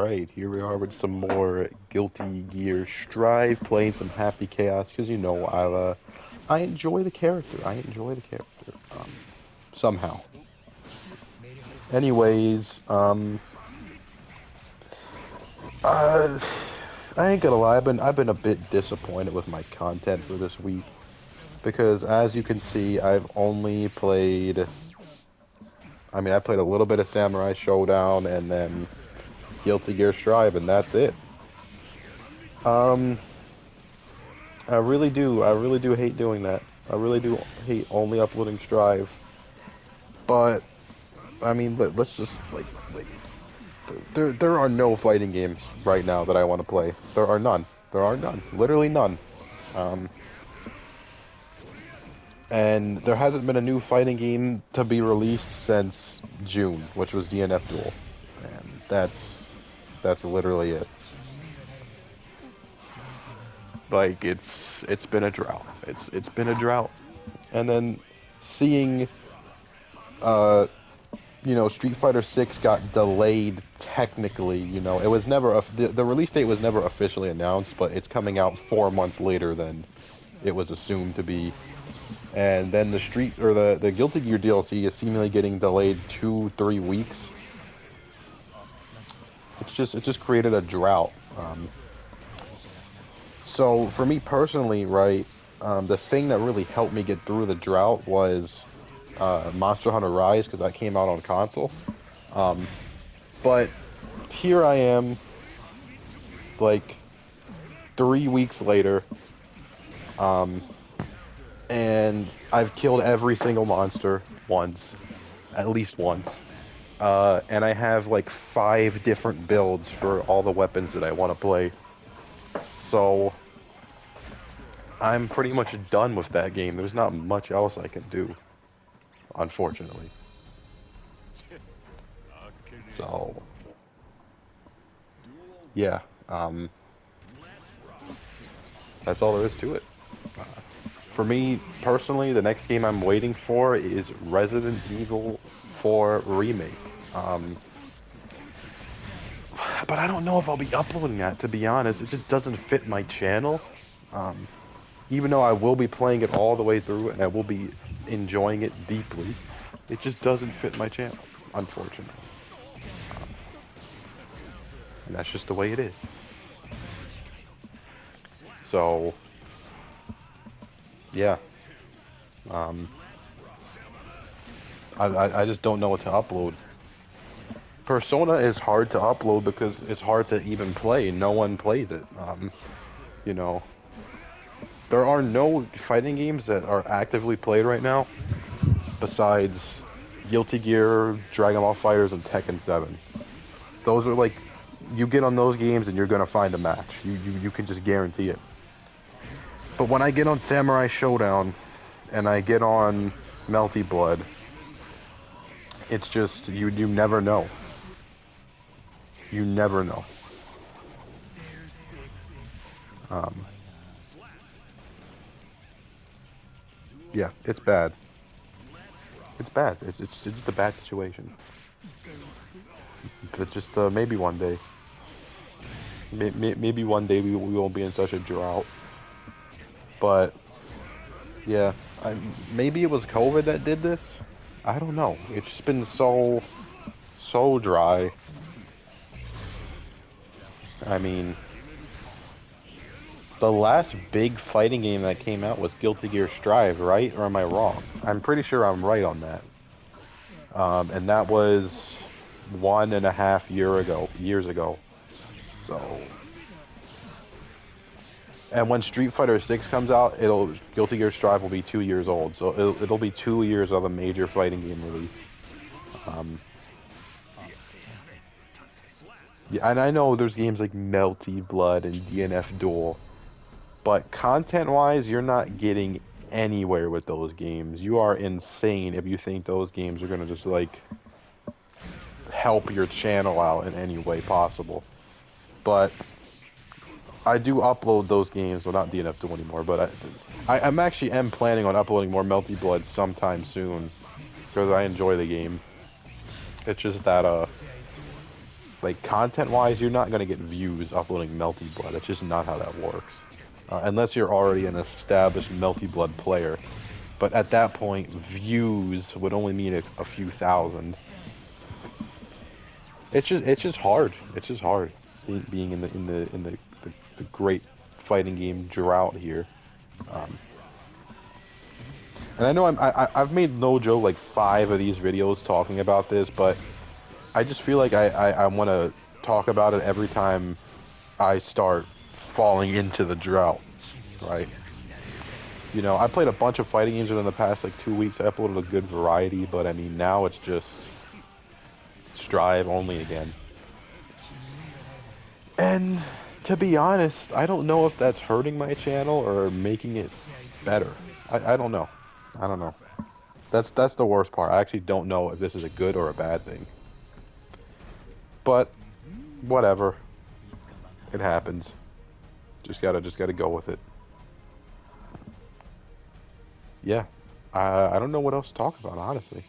Alright, here we are with some more guiltygearstrive, playing some happy chaos, because I enjoy the character. Somehow. Anyways, I ain't gonna lie, I've been a bit disappointed with my content for this week, because as you can see, I've only played, I played a little bit of Samurai Showdown, and then guiltygearstrive, and that's it. I really do hate doing that. I really do hate only uploading Strive. But let's just there are no fighting games right now that I want to play. There are none. Literally none. And there hasn't been a new fighting game to be released since June, which was dnfduel. And that's literally it. Like, it's been a drought. It's been a drought. And then seeing Street Fighter 6 got delayed technically, it was never the release date was never officially announced, but it's coming out 4 months later than it was assumed to be. And then the Guilty Gear DLC is seemingly getting delayed 2-3 weeks. It just created a drought. So for me personally, right, the thing that really helped me get through the drought was Monster Hunter Rise, because that came out on console. But here I am, like 3 weeks later, and I've killed every single monster once, at least once. And I have like 5 different builds for all the weapons that I want to play. So I'm pretty much done with that game. There's not much else I can do, unfortunately. So yeah, that's all there is to it. For me personally, the next game I'm waiting for is Resident Evil 4 Remake. But I don't know if I'll be uploading that, to be honest. It just doesn't fit my channel. Even though I will be playing it all the way through and I will be enjoying it deeply, it just doesn't fit my channel, unfortunately. And that's just the way it is. So yeah. I just don't know what to upload. Persona is hard to upload because it's hard to even play. No one plays it. There are no fighting games that are actively played right now besides Guilty Gear, Dragonballfighterz, and Tekken 7. Those are like, you get on those games and you're gonna find a match. You can just guarantee it. But when I get on Samurai Showdown and I get on meltyblood, it's just, you never know. You never know. Yeah, it's bad. It's bad. It's just a bad situation. But just maybe one day. Maybe one day we won't be in such a drought. But yeah, maybe it was COVID that did this. I don't know. It's just been so dry. The last big fighting game that came out was guiltygearstrive, right? Or am I wrong? I'm pretty sure I'm right on that. And that was 1.5 years ago. So, and when Street Fighter 6 comes out, guiltygearstrive will be 2 years old. So it'll be 2 years of a major fighting game release. Yeah, and I know there's games like meltyblood and dnfduel, but content-wise, you're not getting anywhere with those games. You are insane if you think those games are gonna just like help your channel out in any way possible. But I do upload those games, well, not dnfduel anymore, but I'm actually planning on uploading more meltyblood sometime soon because I enjoy the game. It's just that Like, content-wise, you're not going to get views uploading meltyblood. It's just not how that works. Unless you're already an established meltyblood player. But at that point, views would only mean a few thousand. It's just hard. It's just hard being in the great fighting game drought here. And I know I've made no joke like 5 of these videos talking about this, but I just feel like I want to talk about it every time I start falling into the drought, right? You know, I played a bunch of fighting games within the past like 2 weeks. I uploaded a good variety, but I mean now it's just Strive only again. And to be honest, I don't know if that's hurting my channel or making it better. I don't know. I don't know. That's the worst part. I actually don't know if this is a good or a bad thing. But whatever. It happens. Just gotta go with it. Yeah. I don't know what else to talk about, honestly.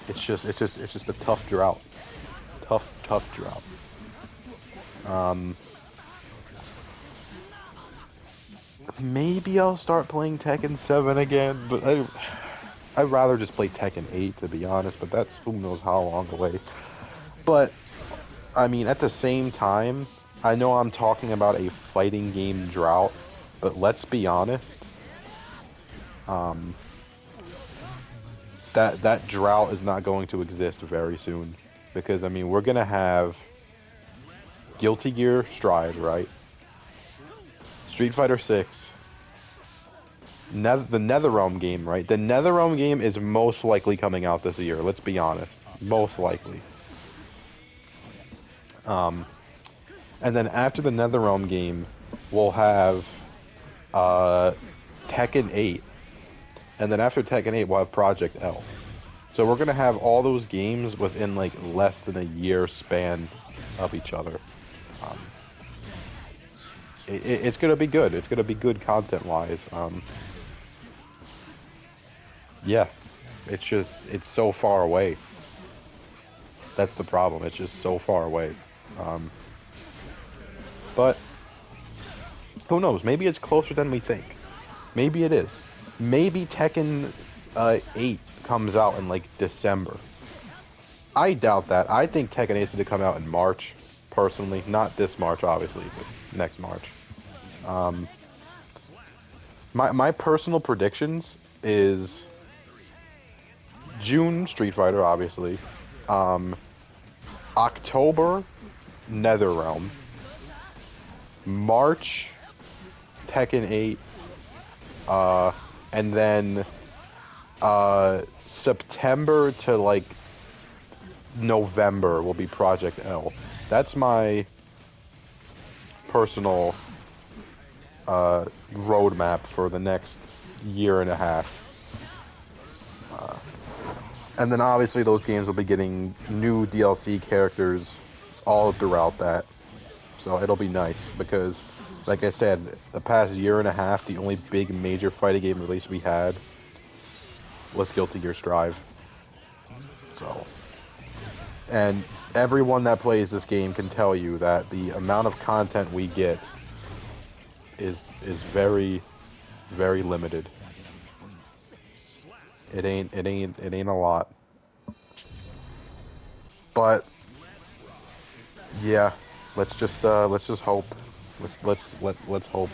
It's just a tough drought. Tough drought. Maybe I'll start playing Tekken 7 again, but I'd rather just play Tekken 8, to be honest, but that's who knows how long away. But, I mean, at the same time, I know I'm talking about a fighting game drought, but let's be honest, that drought is not going to exist very soon. Because, I mean, we're going to have Guiltygearstrive, right? Streetfighter 6. The NetherRealm game, right? The NetherRealm game is most likely coming out this year, let's be honest. Most likely. And then after the NetherRealm game, we'll have Tekken 8. And then after Tekken 8, we'll have Project L. So we're going to have all those games within like less than a year span of each other. It's going to be good. It's going to be good content-wise. Yeah, it's so far away. That's the problem. It's just so far away. But who knows? Maybe it's closer than we think. Maybe it is. Maybe Tekken 8 comes out in like December. I doubt that. I think Tekken 8 is going to come out in March, personally. Not this March, obviously, but next March. My personal predictions is June Street Fighter, obviously. October NetherRealm. March Tekken 8. And then September to like November will be Project L. That's my personal roadmap for the next year and a half. And then obviously those games will be getting new DLC characters all throughout that. So it'll be nice because, like I said, the past year and a half, the only big major fighting game release we had was guiltygearstrive. So, and everyone that plays this game can tell you that the amount of content we get is very, very limited. It ain't a lot. But yeah, let's just hope. Let's hope.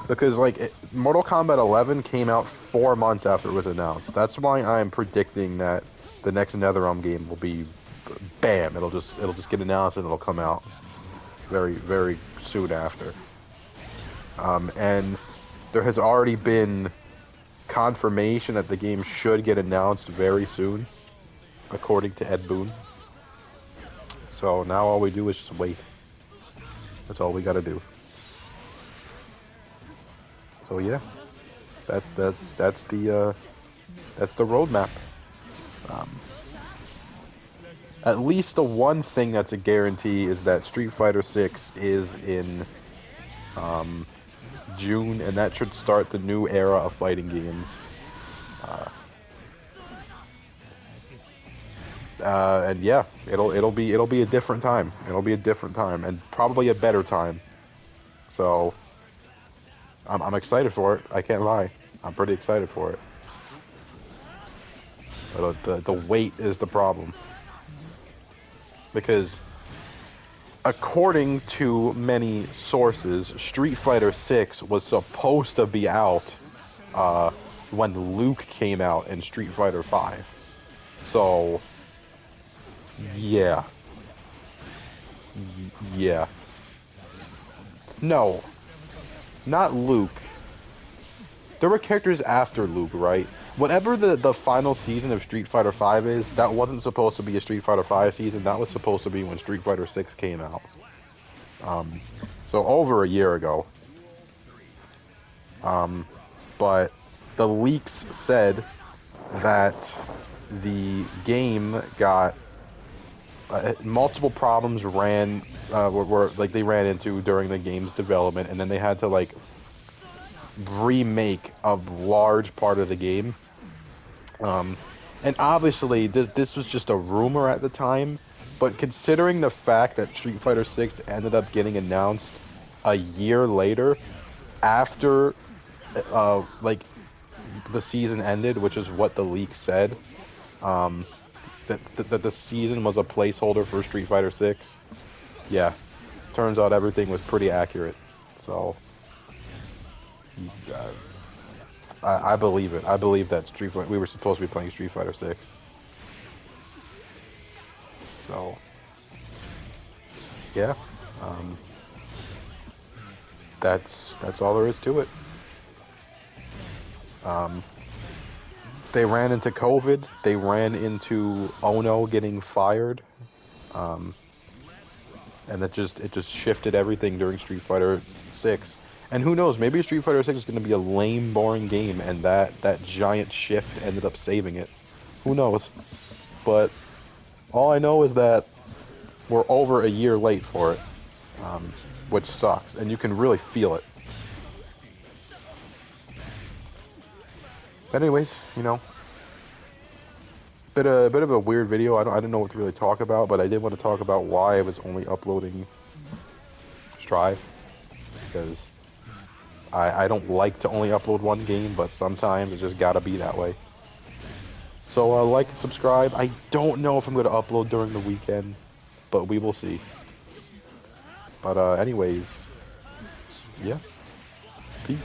Because like Mortal Kombat 11 came out 4 months after it was announced. That's why I'm predicting that the next NetherRealm game will be bam. It'll just get announced and it'll come out very, very soon after. And there has already been confirmation that the game should get announced very soon, according to Ed Boon. So now all we do is just wait. That's all we gotta do. So yeah, that's the roadmap. At least the one thing that's a guarantee is that Street Fighter 6 is in June, and that should start the new era of fighting games. And yeah, it'll be a different time. It'll be a different time, and probably a better time. So I'm excited for it. I can't lie. I'm pretty excited for it. But the wait is the problem, because according to many sources, Street Fighter 6 was supposed to be out when Luke came out in Street Fighter 5. So yeah. Yeah. No. Not Luke. There were characters after Luke, right? Whatever the final season of Street Fighter V is, that wasn't supposed to be a Street Fighter V season. That was supposed to be when Street Fighter 6 came out. So over a year ago. But the leaks said that the game got multiple problems they ran into during the game's development, and then they had to like remake a large part of the game. And obviously this was just a rumor at the time, but considering the fact that Street Fighter 6 ended up getting announced a year later after like the season ended, which is what the leak said, that the season was a placeholder for Street Fighter 6. Yeah, turns out everything was pretty accurate. So I believe it. I believe that we were supposed to be playing Street Fighter 6. So yeah, that's all there is to it. They ran into COVID. They ran into Ono getting fired, and it just shifted everything during Street Fighter 6. And who knows? Maybe Street Fighter 6 is going to be a lame, boring game, and that giant shift ended up saving it. Who knows? But all I know is that we're over a year late for it, which sucks, and you can really feel it. But anyways, you know, bit of a weird video. I didn't know what to really talk about, but I did want to talk about why I was only uploading Strive, because I don't like to only upload one game, but sometimes it just gotta be that way. So like and subscribe. I don't know if I'm going to upload during the weekend, but we will see. But anyways, yeah, peace.